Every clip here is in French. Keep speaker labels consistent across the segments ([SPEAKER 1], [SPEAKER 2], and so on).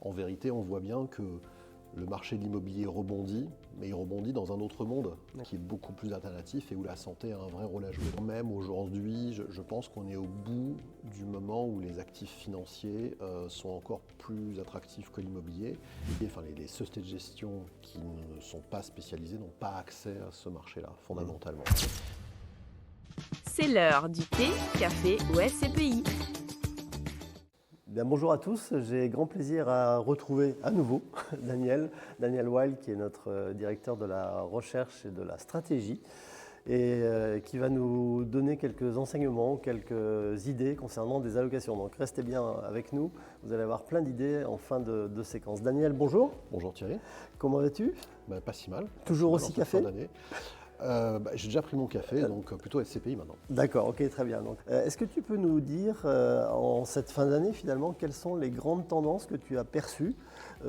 [SPEAKER 1] En vérité, on voit bien que le marché de l'immobilier rebondit, mais il rebondit dans un autre monde qui est beaucoup plus alternatif et où la santé a un vrai rôle à jouer. Même aujourd'hui, je pense qu'on est au bout du moment où les actifs financiers sont encore plus attractifs que l'immobilier. Enfin, les sociétés de gestion qui ne sont pas spécialisées n'ont pas accès à ce marché-là, fondamentalement.
[SPEAKER 2] C'est l'heure du thé, café ou SCPI.
[SPEAKER 3] Bien, bonjour à tous, j'ai grand plaisir à retrouver à nouveau Daniel Weil, qui est notre directeur de la recherche et de la stratégie, et qui va nous donner quelques enseignements, quelques idées concernant des allocations. Donc restez bien avec nous, vous allez avoir plein d'idées en fin de séquence. Daniel, bonjour.
[SPEAKER 1] Bonjour Thierry.
[SPEAKER 3] Comment vas-tu?
[SPEAKER 1] Pas si mal.
[SPEAKER 3] Toujours
[SPEAKER 1] Si mal
[SPEAKER 3] aussi café?
[SPEAKER 1] J'ai déjà pris mon café, donc plutôt SCPI maintenant.
[SPEAKER 3] D'accord, ok, très bien. Donc, est-ce que tu peux nous dire, en cette fin d'année finalement, quelles sont les grandes tendances que tu as perçues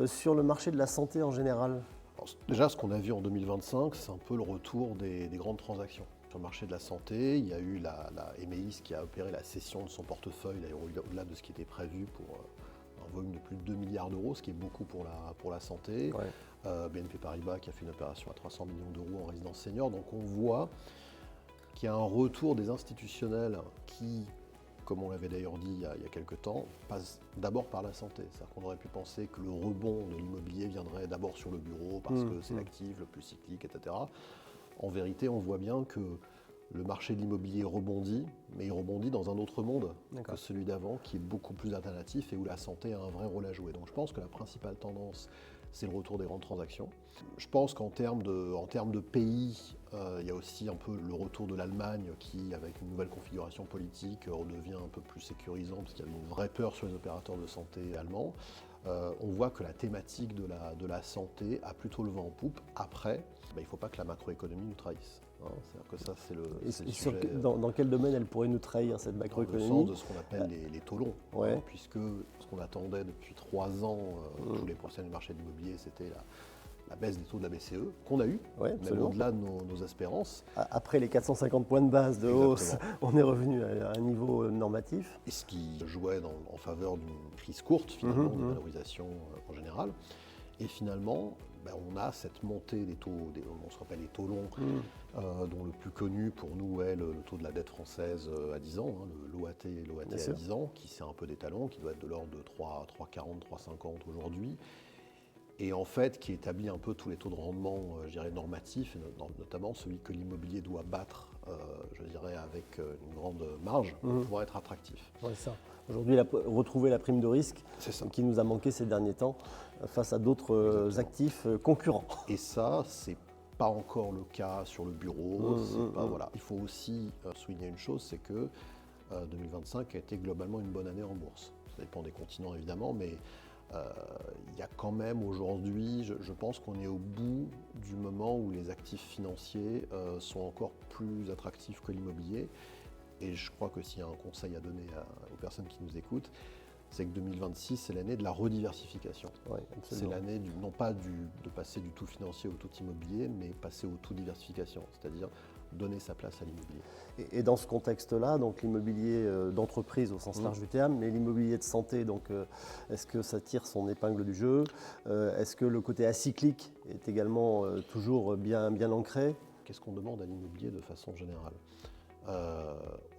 [SPEAKER 3] sur le marché de la santé en général?
[SPEAKER 1] Alors, déjà, ce qu'on a vu en 2025, c'est un peu le retour des grandes transactions. Sur le marché de la santé, il y a eu la Emeis qui a opéré la cession de son portefeuille, d'ailleurs au-delà de ce qui était prévu pour un volume de plus de 2 milliards d'euros, ce qui est beaucoup pour la santé.
[SPEAKER 3] Ouais.
[SPEAKER 1] BNP Paribas qui a fait une opération à 300 millions d'euros en résidence senior. Donc on voit qu'il y a un retour des institutionnels qui, comme on l'avait d'ailleurs dit il y a quelques temps, passe d'abord par la santé. C'est-à-dire qu'on aurait pu penser que le rebond de l'immobilier viendrait d'abord sur le bureau parce que c'est l'actif le plus cyclique, etc. En vérité, on voit bien que le marché de l'immobilier rebondit, mais il rebondit dans un autre monde que celui d'avant, qui est beaucoup plus alternatif et où la santé a un vrai rôle à jouer. Donc je pense que la principale tendance, c'est le retour des grandes transactions. Je pense qu'en termes de pays, il y a aussi un peu le retour de l'Allemagne qui, avec une nouvelle configuration politique, redevient un peu plus sécurisant parce qu'il y avait une vraie peur sur les opérateurs de santé allemands. On voit que la thématique de la santé a plutôt le vent en poupe. Après, il ne faut pas que la macroéconomie nous trahisse. C'est-à-dire que ça, c'est le sujet.
[SPEAKER 3] Dans quel domaine elle pourrait nous trahir, cette macroéconomie?
[SPEAKER 1] Dans le sens de ce qu'on appelle les taux longs.
[SPEAKER 3] Ouais.
[SPEAKER 1] Puisque ce qu'on attendait depuis 3 ans, tous les professionnels du marché de l'immobilier, c'était la baisse des taux de la BCE, qu'on a eu, même au-delà de nos espérances.
[SPEAKER 3] Après les 450 points de base de hausse, on est revenu à un niveau normatif.
[SPEAKER 1] Et ce qui jouait en faveur d'une crise courte, finalement, de valorisation en général. Et finalement, on a cette montée des taux, on se rappelle les taux longs, dont le plus connu pour nous est le taux de la dette française à 10 ans, l'OAT à 10 ans, qui c'est un peu des talons, qui doit être de l'ordre de 3,40, 3,50 aujourd'hui. Et en fait, qui établit un peu tous les taux de rendement, je dirais, normatifs, et notamment celui que l'immobilier doit battre, je dirais, avec une grande marge pour pouvoir être attractif.
[SPEAKER 3] Ouais, ça. Aujourd'hui, retrouver la prime de risque qui nous a manqué ces derniers temps face à d'autres actifs concurrents.
[SPEAKER 1] Et ça, c'est pas encore le cas sur le bureau. Voilà. Il faut aussi souligner une chose, c'est que 2025 a été globalement une bonne année en bourse. Ça dépend des continents, évidemment, mais il y a quand même aujourd'hui, je pense qu'on est au bout du moment où les actifs financiers sont encore plus attractifs que l'immobilier. Et je crois que s'il y a un conseil à donner aux personnes qui nous écoutent, c'est que 2026, c'est l'année de la rediversification.
[SPEAKER 3] Ouais,
[SPEAKER 1] c'est l'année non pas de passer du tout financier au tout immobilier, mais passer au tout diversification, c'est-à-dire donner sa place à l'immobilier.
[SPEAKER 3] Et dans ce contexte-là, donc l'immobilier d'entreprise au sens large du terme, mais l'immobilier de santé, donc est-ce que ça tire son épingle du jeu? Est-ce que le côté acyclique est également toujours bien ancré?
[SPEAKER 1] Qu'est-ce qu'on demande à l'immobilier de façon générale?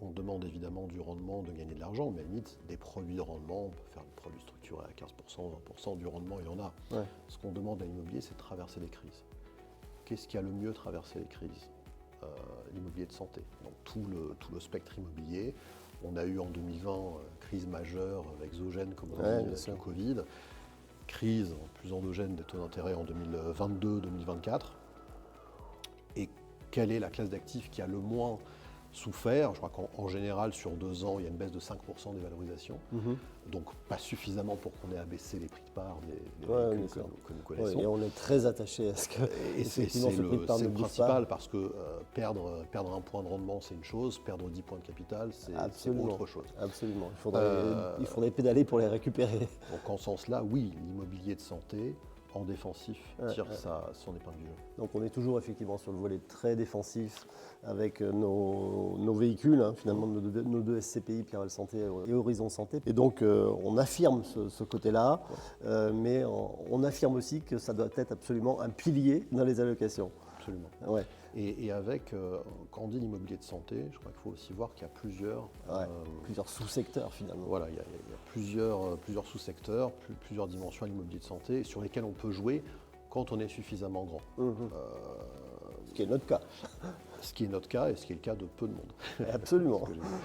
[SPEAKER 1] On demande évidemment du rendement, de gagner de l'argent, mais à la limite, des produits de rendement, on peut faire des produits structurés à 15%, 20%, du rendement, il y en a. Ouais. Ce qu'on demande à l'immobilier, c'est de traverser les crises. Qu'est-ce qui a le mieux traversé les crises? L'immobilier de santé. Donc tout le spectre immobilier. On a eu en 2020 crise majeure exogène, comme on dit, avec le Covid. Crise plus endogène des taux d'intérêt en 2022-2024. Et quelle est la classe d'actifs qui a le moins souffert? Je crois qu'en général, sur 2 ans, il y a une baisse de 5% des valorisations. Donc pas suffisamment pour qu'on ait abaissé les prix de part des véhicules que nous connaissons.
[SPEAKER 3] Et on est très attaché à ce que
[SPEAKER 1] c'est le principal, parce que perdre un point de rendement, c'est une chose, perdre 10 points de capital, c'est autre chose.
[SPEAKER 3] Absolument, il faudrait pédaler pour les récupérer.
[SPEAKER 1] Donc en ce sens-là, oui, l'immobilier de santé en défensif, tire son épingle du jeu.
[SPEAKER 3] Donc on est toujours effectivement sur le volet très défensif avec nos véhicules, finalement nos deux SCPI, Pierreval Santé et Horizon Santé. Et donc on affirme ce côté-là, mais on affirme aussi que ça doit être absolument un pilier dans les allocations.
[SPEAKER 1] Absolument.
[SPEAKER 3] Ouais.
[SPEAKER 1] Et avec, quand on dit l'immobilier de santé, je crois qu'il faut aussi voir qu'il y a plusieurs
[SPEAKER 3] sous-secteurs finalement.
[SPEAKER 1] Voilà, il y a plusieurs sous-secteurs, plusieurs dimensions à l'immobilier de santé sur lesquelles on peut jouer quand on est suffisamment grand.
[SPEAKER 3] Ce qui est notre cas.
[SPEAKER 1] Ce qui est notre cas et ce qui est le cas de peu de monde.
[SPEAKER 3] Absolument.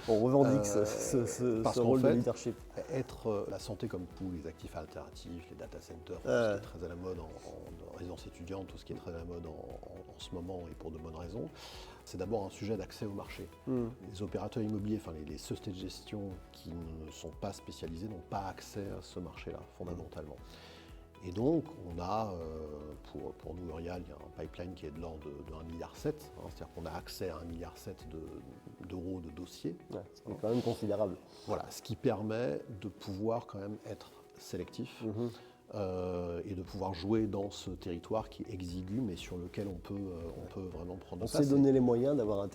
[SPEAKER 3] On revendique ce rôle de leadership.
[SPEAKER 1] Être la santé comme pool, les actifs alternatifs, les data centers, tout ce qui est très à la mode en résidence étudiante, tout ce qui est très à la mode en ce moment et pour de bonnes raisons, c'est d'abord un sujet d'accès au marché. Les opérateurs immobiliers, enfin les sociétés de gestion qui ne sont pas spécialisés n'ont pas accès à ce marché-là, fondamentalement. Et donc, on a, pour nous, Urial, il y a un pipeline qui est de l'ordre de 1,7 milliard. C'est-à-dire qu'on a accès à 1,7 milliard d'euros de dossiers.
[SPEAKER 3] Ouais, ce qui est quand même considérable.
[SPEAKER 1] Voilà, ce qui permet de pouvoir quand même être sélectif et de pouvoir jouer dans ce territoire qui est exigu, mais sur lequel on peut vraiment prendre place.
[SPEAKER 3] On s'est donné les moyens d'avoir un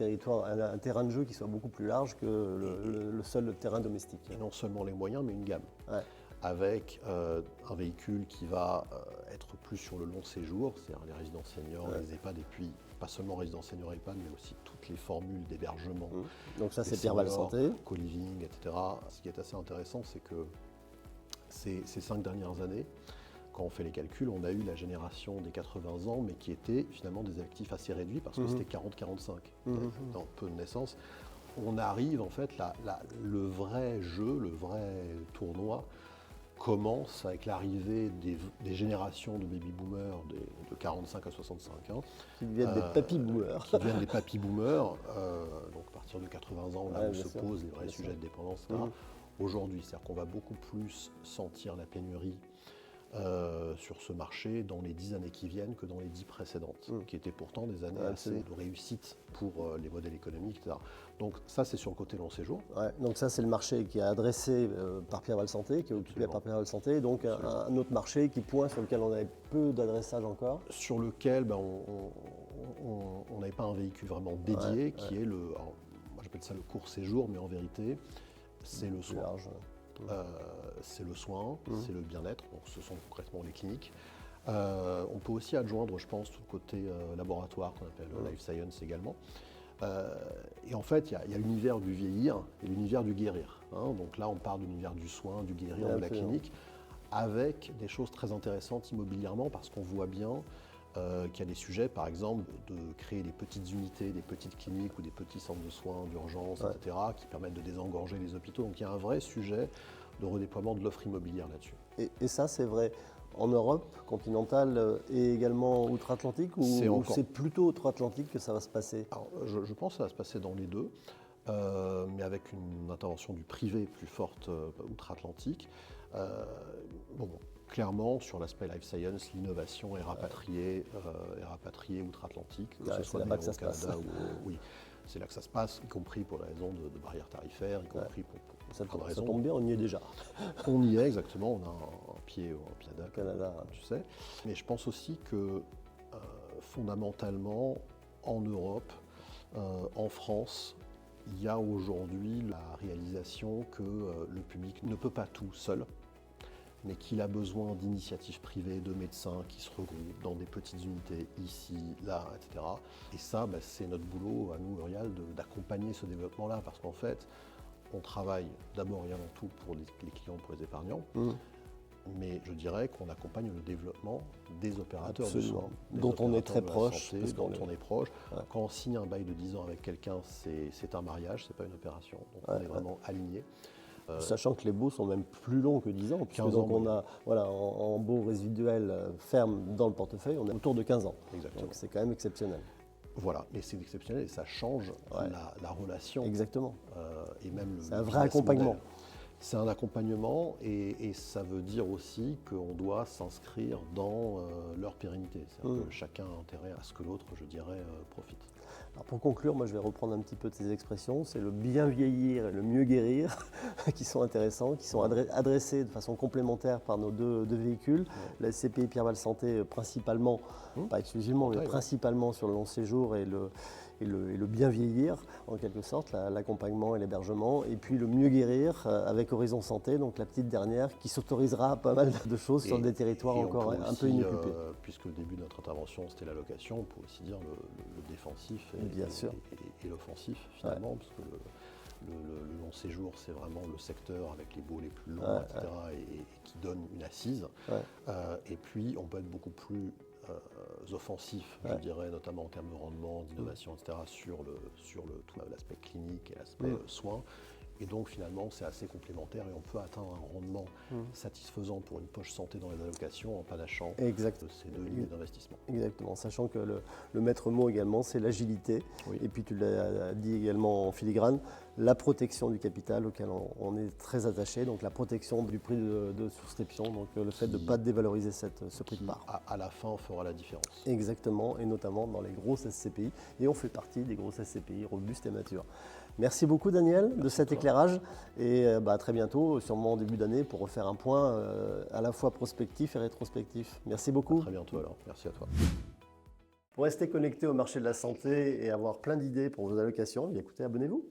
[SPEAKER 3] terrain de jeu qui soit beaucoup plus large que le seul terrain domestique.
[SPEAKER 1] Et non seulement les moyens, mais une gamme.
[SPEAKER 3] Ouais.
[SPEAKER 1] Avec un véhicule qui va être plus sur le long séjour, c'est-à-dire les résidences seniors, les EHPAD, et puis pas seulement résidences seniors et EHPAD, mais aussi toutes les formules d'hébergement.
[SPEAKER 3] Donc ça, c'est Pierreval Santé.
[SPEAKER 1] Co-living, etc. Ce qui est assez intéressant, c'est que ces 5 dernières années, quand on fait les calculs, on a eu la génération des 80 ans, mais qui était finalement des actifs assez réduits, parce que c'était 40-45, dans peu de naissances. On arrive, en fait, le vrai jeu, le vrai tournoi, commence avec l'arrivée des générations de baby-boomers de 45 à 65 ans.
[SPEAKER 3] Qui deviennent des papy-boomers.
[SPEAKER 1] Qui deviennent des papy-boomers. Donc à partir de 80 ans, là où se posent les vrais sujets de dépendance. Aujourd'hui, c'est-à-dire qu'on va beaucoup plus sentir la pénurie sur ce marché dans les 10 années qui viennent que dans les 10 précédentes, qui étaient pourtant des années assez de réussite pour les modèles économiques, etc. Donc ça, c'est sur le côté long séjour.
[SPEAKER 3] Ouais, donc ça, c'est le marché qui est adressé par Pierreval Santé, qui est occupé par Pierreval Santé, donc un autre marché qui pointe sur lequel on avait peu d'adressage encore.
[SPEAKER 1] Sur lequel on n'avait pas un véhicule vraiment dédié, qui est alors, moi j'appelle ça le court séjour, mais en vérité, c'est le soin. C'est le soin, c'est le bien-être, donc ce sont concrètement les cliniques. On peut aussi adjoindre, je pense, tout le côté laboratoire qu'on appelle life science également. Et en fait, il y a l'univers du vieillir et l'univers du guérir. Donc là, on parle de l'univers du soin, du guérir, de la clinique, avec des choses très intéressantes immobilièrement, parce qu'on voit bien qu'il y a des sujets, par exemple, de créer des petites unités, des petites cliniques ou des petits centres de soins, d'urgence, etc., qui permettent de désengorger les hôpitaux. Donc il y a un vrai sujet de redéploiement de l'offre immobilière là-dessus.
[SPEAKER 3] Et ça, c'est vrai en Europe continentale et également outre-Atlantique, ou c'est plutôt outre-Atlantique que ça va se passer?
[SPEAKER 1] Alors, je pense que ça va se passer dans les deux, mais avec une intervention du privé plus forte outre-Atlantique. Clairement, sur l'aspect life science, l'innovation est rapatriée outre-Atlantique, que ce soit d'ailleurs au Canada ou oui, c'est là que ça se passe, y compris pour la raison de barrières tarifaires, y compris pour
[SPEAKER 3] ça tombe bien, on y est déjà.
[SPEAKER 1] On y est exactement, on a un pied au Canada, tu sais. Mais je pense aussi que fondamentalement, en Europe, en France, il y a aujourd'hui la réalisation que le public ne peut pas tout seul, mais qu'il a besoin d'initiatives privées, de médecins qui se regroupent dans des petites unités, ici, là, etc. Et ça, c'est notre boulot, à nous, Urial, d'accompagner ce développement-là, parce qu'en fait, on travaille d'abord et avant tout pour les clients, pour les épargnants, mais je dirais qu'on accompagne le développement des opérateurs de soins,
[SPEAKER 3] dont on est très proche.
[SPEAKER 1] Santé, dont on est proche. Quand on signe un bail de 10 ans avec quelqu'un, c'est un mariage, c'est pas une opération, donc on est vraiment aligné.
[SPEAKER 3] Sachant que les baux sont même plus longs que 10 ans, puisque donc on a en baux résiduels fermes dans le portefeuille, on est autour de 15 ans.
[SPEAKER 1] Exactement.
[SPEAKER 3] Donc c'est quand même exceptionnel.
[SPEAKER 1] Voilà, et c'est exceptionnel et ça change la relation.
[SPEAKER 3] Exactement.
[SPEAKER 1] Et même
[SPEAKER 3] c'est un vrai accompagnement.
[SPEAKER 1] Modèle. C'est un accompagnement et ça veut dire aussi qu'on doit s'inscrire dans leur pérennité. C'est-à-dire que chacun a intérêt à ce que l'autre, je dirais, profite.
[SPEAKER 3] Alors pour conclure, moi je vais reprendre un petit peu tes expressions. C'est le bien vieillir et le mieux guérir qui sont intéressants, qui sont adressés de façon complémentaire par nos deux véhicules. La SCPI Pierreval Santé principalement, pas exclusivement, mais principalement sur le long séjour et le bien vieillir, en quelque sorte, l'accompagnement et l'hébergement. Et puis le mieux guérir avec Horizon Santé, donc la petite dernière, qui s'autorisera pas mal de choses sur des territoires encore un peu inoccupés.
[SPEAKER 1] Puisque le début de notre intervention, c'était la location, on peut aussi dire le défensif et l'offensif, finalement, parce que le long séjour, c'est vraiment le secteur avec les baux les plus longs, etc., et qui donne une assise. Et puis, on peut être beaucoup plus offensifs, je dirais, notamment en termes de rendement, d'innovation, etc., sur tout l'aspect clinique et l'aspect soins. Et donc finalement, c'est assez complémentaire et on peut atteindre un rendement satisfaisant pour une poche santé dans les allocations en panachant ces deux lignes d'investissement.
[SPEAKER 3] Exactement, sachant que le maître mot également, c'est l'agilité. Et puis tu l'as dit également en filigrane, la protection du capital auquel on est très attaché, donc la protection du prix de souscription, donc le fait de ne pas dévaloriser ce prix de part.
[SPEAKER 1] À la fin, fera la différence.
[SPEAKER 3] Exactement, et notamment dans les grosses SCPI. Et on fait partie des grosses SCPI robustes et matures. Merci beaucoup Daniel de cet éclairage et à très bientôt, sûrement en début d'année, pour refaire un point à la fois prospectif et rétrospectif. Merci beaucoup.
[SPEAKER 1] À très bientôt alors, merci à toi.
[SPEAKER 3] Pour rester connecté au marché de la santé et avoir plein d'idées pour vos allocations, écoutez, abonnez-vous.